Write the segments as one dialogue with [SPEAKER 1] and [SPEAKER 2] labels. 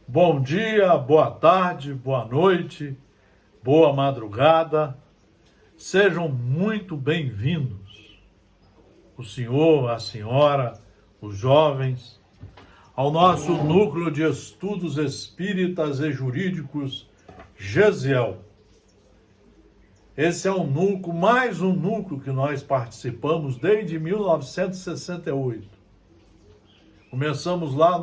[SPEAKER 1] Bom dia, boa tarde, boa noite, boa madrugada. Sejam muito bem-vindos, o senhor, a senhora, os jovens, ao nosso núcleo de estudos espíritas e jurídicos, Gesiel. Esse é mais um núcleo que nós participamos desde 1968. Começamos lá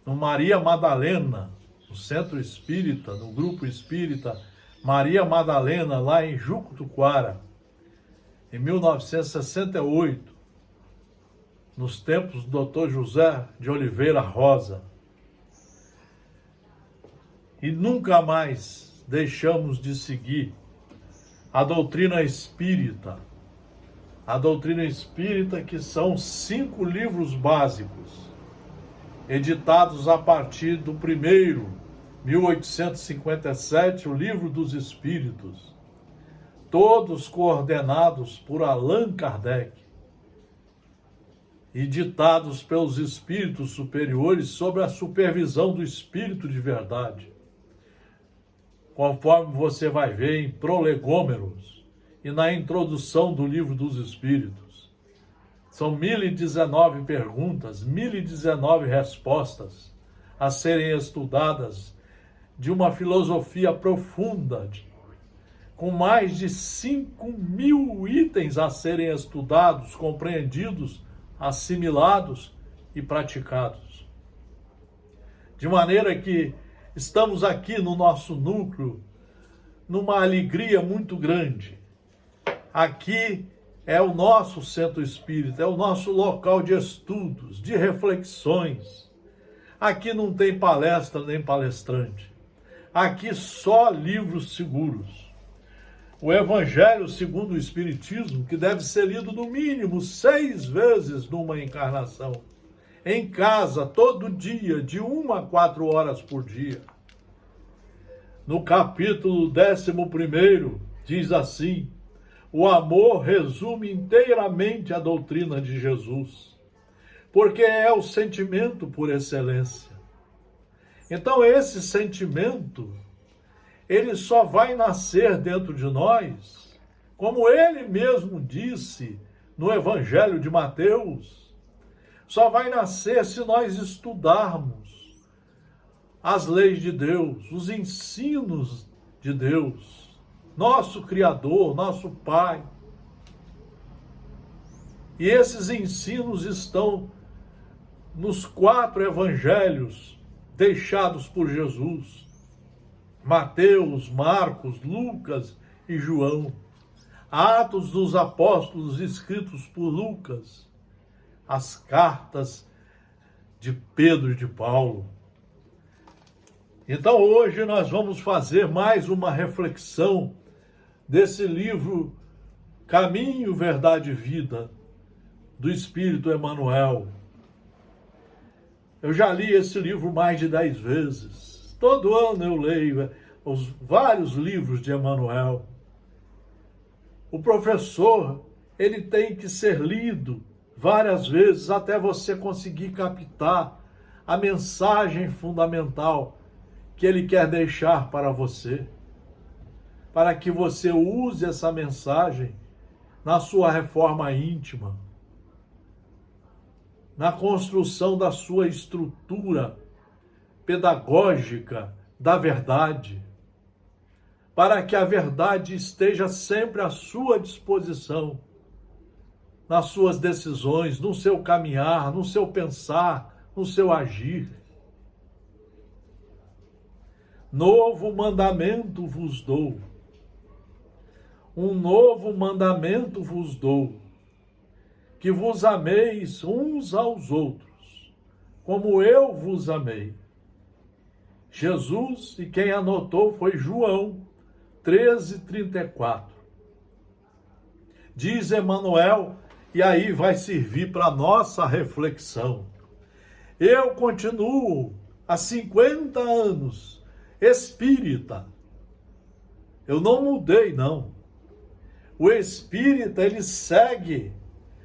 [SPEAKER 1] no Maria Madalena, no Centro Espírita, no Grupo Espírita Maria Madalena, lá em Jucutuquara, em 1968, nos tempos do Dr. José de Oliveira Rosa. E nunca mais deixamos de seguir a doutrina espírita. A doutrina espírita, que são 5 livros básicos, editados a partir do primeiro, 1857, o Livro dos Espíritos, todos coordenados por Allan Kardec e ditados pelos espíritos superiores sob a supervisão do Espírito de Verdade, conforme você vai ver em Prolegômenos e na introdução do Livro dos Espíritos. São 1019 perguntas, 1019 respostas a serem estudadas, de uma filosofia profunda, com mais de 5.000 itens a serem estudados, compreendidos, assimilados e praticados. De maneira que estamos aqui no nosso núcleo, numa alegria muito grande. Aqui é o nosso centro espírita, é o nosso local de estudos, de reflexões. Aqui não tem palestra nem palestrante. Aqui só livros seguros. O Evangelho segundo o Espiritismo, que deve ser lido no mínimo 6 vezes numa encarnação. Em casa, todo dia, de 1 a 4 horas por dia. No capítulo 11, diz assim: o amor resume inteiramente a doutrina de Jesus, porque é o sentimento por excelência. Então esse sentimento, ele só vai nascer dentro de nós, como ele mesmo disse no Evangelho de Mateus, só vai nascer se nós estudarmos as leis de Deus, os ensinos de Deus, nosso Criador, nosso Pai. E esses ensinos estão nos 4 evangelhos deixados por Jesus: Mateus, Marcos, Lucas e João. Atos dos Apóstolos escritos por Lucas. As cartas de Pedro e de Paulo. Então hoje nós vamos fazer mais uma reflexão desse livro Caminho, Verdade e Vida, do Espírito Emmanuel. Eu já li esse livro mais de 10 vezes. Todo ano eu leio os vários livros de Emmanuel. O professor, ele tem que ser lido várias vezes até você conseguir captar a mensagem fundamental que ele quer deixar para você, para que você use essa mensagem na sua reforma íntima, na construção da sua estrutura pedagógica da verdade, para que a verdade esteja sempre à sua disposição, nas suas decisões, no seu caminhar, no seu pensar, no seu agir. Novo mandamento vos dou. Um novo mandamento vos dou, que vos ameis uns aos outros, como eu vos amei. Jesus, e quem anotou foi João 13:34. Diz Emmanuel, e aí vai servir para nossa reflexão. Eu continuo há 50 anos espírita. Eu não mudei, não. O espírita, ele segue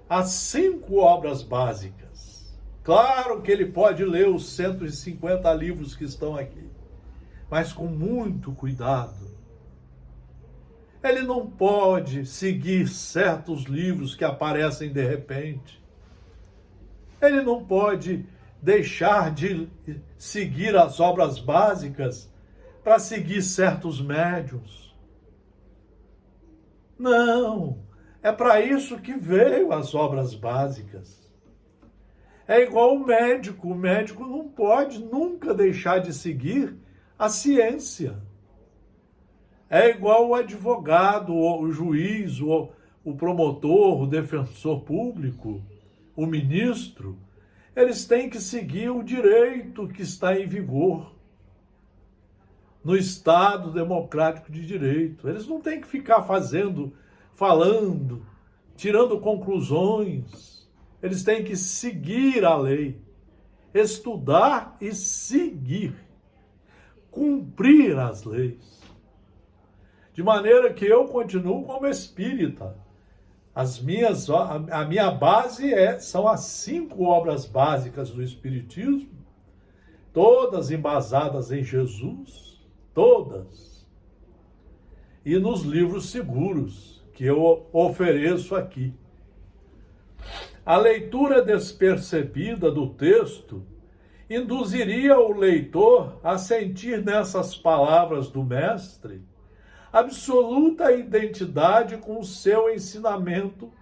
[SPEAKER 1] as 5 obras básicas. Claro que ele pode ler os 150 livros que estão aqui, mas com muito cuidado. Ele não pode seguir certos livros que aparecem de repente. Ele não pode deixar de seguir as obras básicas para seguir certos médiuns. Não, é para isso que veio as obras básicas. É igual o médico não pode nunca deixar de seguir a ciência. É igual o advogado, o juiz, o promotor, o defensor público, o ministro. Eles têm que seguir o direito que está em vigor no Estado democrático de direito. Eles não têm que ficar falando, tirando conclusões. Eles têm que seguir a lei, estudar e seguir, cumprir as leis. De maneira que eu continuo como espírita. A minha base são as 5 obras básicas do Espiritismo, todas embasadas em Jesus, todas. E nos livros seguros que eu ofereço aqui. A leitura despercebida do texto induziria o leitor a sentir nessas palavras do Mestre absoluta identidade com o seu ensinamento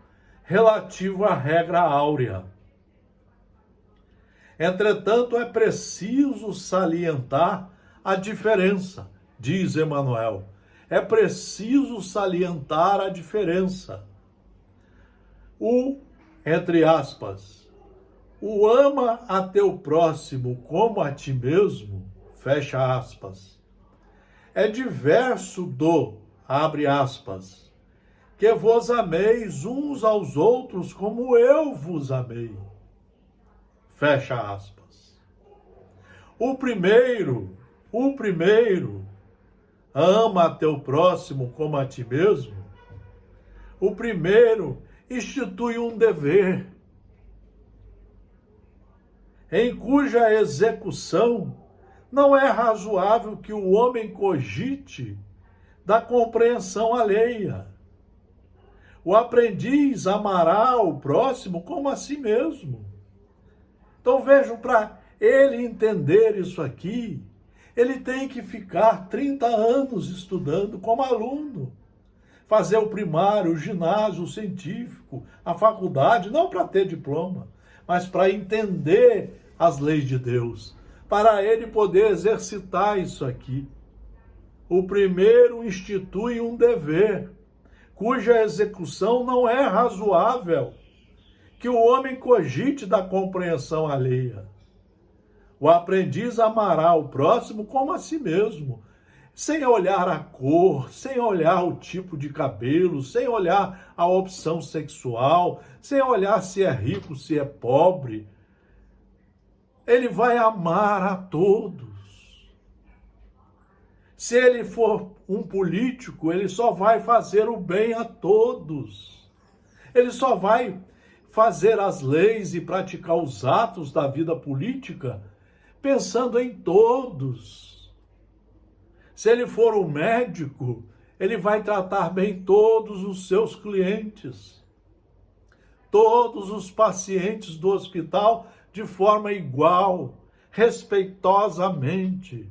[SPEAKER 1] relativo à regra áurea. Entretanto, é preciso salientar a diferença, diz Emmanuel. É preciso salientar a diferença. Entre aspas, o ama a teu próximo como a ti mesmo, fecha aspas, é diverso do, abre aspas, que vos ameis uns aos outros como eu vos amei, fecha aspas. O primeiro, ama a teu próximo como a ti mesmo. O primeiro institui um dever, em cuja execução não é razoável que o homem cogite da compreensão alheia. O aprendiz amará o próximo como a si mesmo. Então vejam, para ele entender isso aqui, ele tem que ficar 30 anos estudando como aluno. Fazer o primário, o ginásio, o científico, a faculdade, não para ter diploma, mas para entender as leis de Deus, para ele poder exercitar isso aqui. O primeiro institui um dever, cuja execução não é razoável que o homem cogite da compreensão alheia. O aprendiz amará o próximo como a si mesmo, sem olhar a cor, sem olhar o tipo de cabelo, sem olhar a opção sexual, sem olhar se é rico, se é pobre. Ele vai amar a todos. Se ele for um político, ele só vai fazer o bem a todos. Ele só vai fazer as leis e praticar os atos da vida política pensando em todos. Se ele for um médico, ele vai tratar bem todos os seus clientes, todos os pacientes do hospital de forma igual, respeitosamente.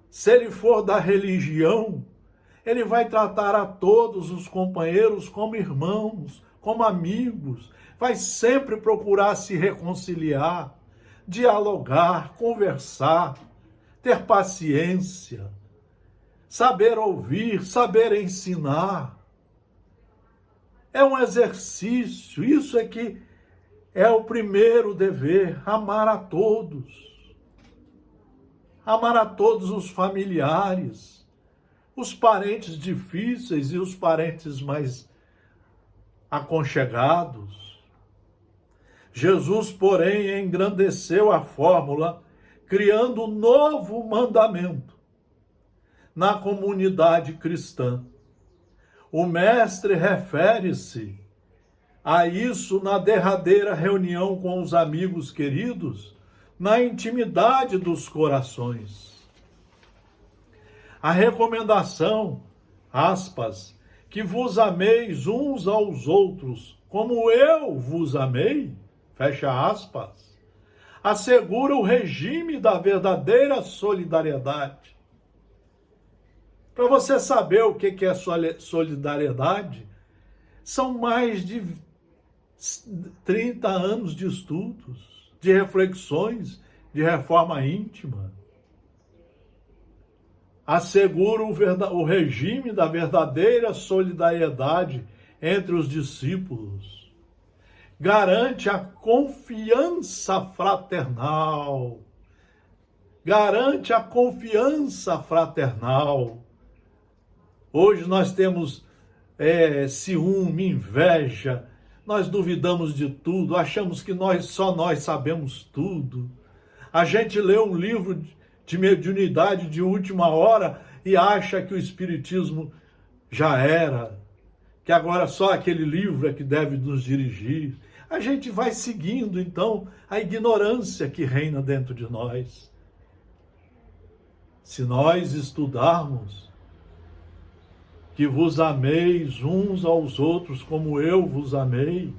[SPEAKER 1] Se ele for da religião, ele vai tratar a todos os companheiros como irmãos, como amigos, vai sempre procurar se reconciliar, dialogar, conversar, ter paciência, saber ouvir, saber ensinar. É um exercício, isso é que é o primeiro dever, amar a todos. Amar a todos os familiares, os parentes difíceis e os parentes mais aconchegados. Jesus, porém, engrandeceu a fórmula, criando um novo mandamento na comunidade cristã. O mestre refere-se a isso na derradeira reunião com os amigos queridos, na intimidade dos corações. A recomendação, aspas, que vos ameis uns aos outros, como eu vos amei, fecha aspas, assegura o regime da verdadeira solidariedade. Para você saber o que é solidariedade, são mais de 30 anos de estudos, de reflexões, de reforma íntima. Assegura o regime da verdadeira solidariedade entre os discípulos. Garante a confiança fraternal. Garante a confiança fraternal. Hoje nós temos ciúme, inveja, nós duvidamos de tudo, achamos que só nós sabemos tudo. A gente lê um livro de mediunidade de última hora e acha que o espiritismo já era, que agora só aquele livro é que deve nos dirigir. A gente vai seguindo, então, a ignorância que reina dentro de nós. Se nós estudarmos que vos ameis uns aos outros como eu vos amei,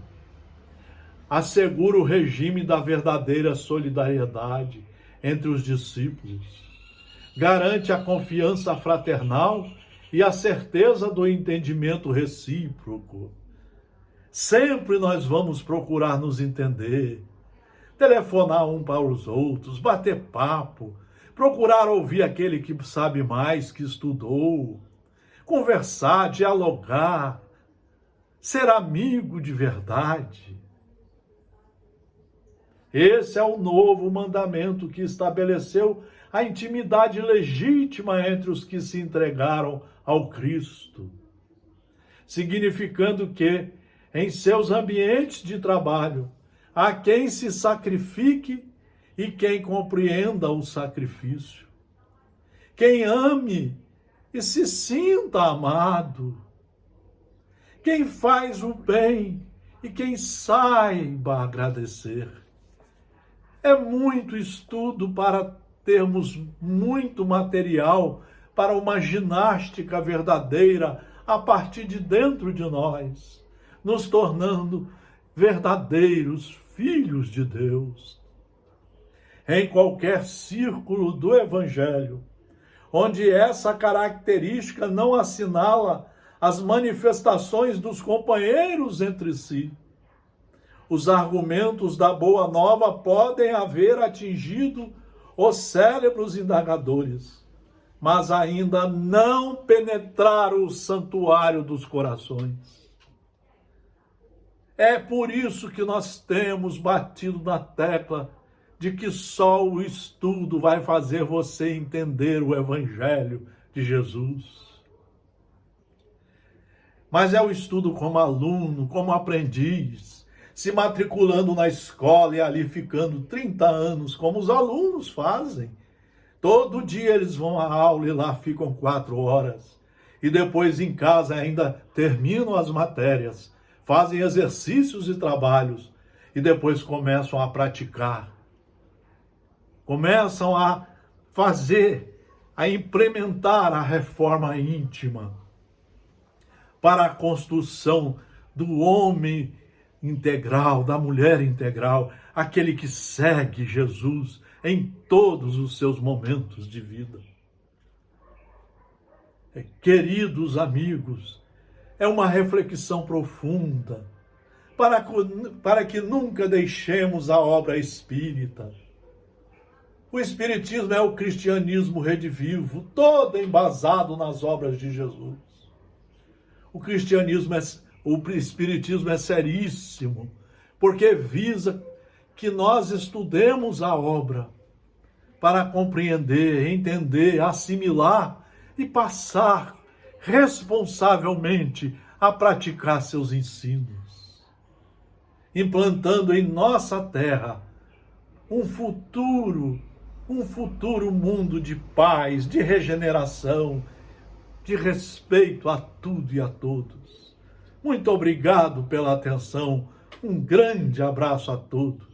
[SPEAKER 1] assegura o regime da verdadeira solidariedade entre os discípulos, garante a confiança fraternal e a certeza do entendimento recíproco. Sempre nós vamos procurar nos entender, telefonar um para os outros, bater papo, procurar ouvir aquele que sabe mais, que estudou, conversar, dialogar, ser amigo de verdade. Esse é o novo mandamento que estabeleceu a intimidade legítima entre os que se entregaram ao Cristo, significando que, em seus ambientes de trabalho, há quem se sacrifique e quem compreenda o sacrifício, quem ame e se sinta amado, quem faz o bem e quem saiba agradecer. É muito estudo para termos muito material para uma ginástica verdadeira a partir de dentro de nós, nos tornando verdadeiros filhos de Deus. Em qualquer círculo do Evangelho, onde essa característica não assinala as manifestações dos companheiros entre si, os argumentos da Boa Nova podem haver atingido os cérebros indagadores, mas ainda não penetraram o santuário dos corações. É por isso que nós temos batido na tecla de que só o estudo vai fazer você entender o Evangelho de Jesus. Mas é o estudo como aluno, como aprendiz, se matriculando na escola e ali ficando 30 anos, como os alunos fazem. Todo dia eles vão à aula e lá ficam 4 horas. E depois em casa ainda terminam as matérias, fazem exercícios e trabalhos e depois começam a praticar. Começam a fazer, a implementar a reforma íntima para a construção do homem integral, da mulher integral, aquele que segue Jesus em todos os seus momentos de vida. Queridos amigos, é uma reflexão profunda para que nunca deixemos a obra espírita. O Espiritismo é o cristianismo redivivo, todo embasado nas obras de Jesus. O Espiritismo é seríssimo, porque visa que nós estudemos a obra para compreender, entender, assimilar e passar responsavelmente a praticar seus ensinos, implantando em nossa terra um futuro mundo de paz, de regeneração, de respeito a tudo e a todos. Muito obrigado pela atenção. Um grande abraço a todos.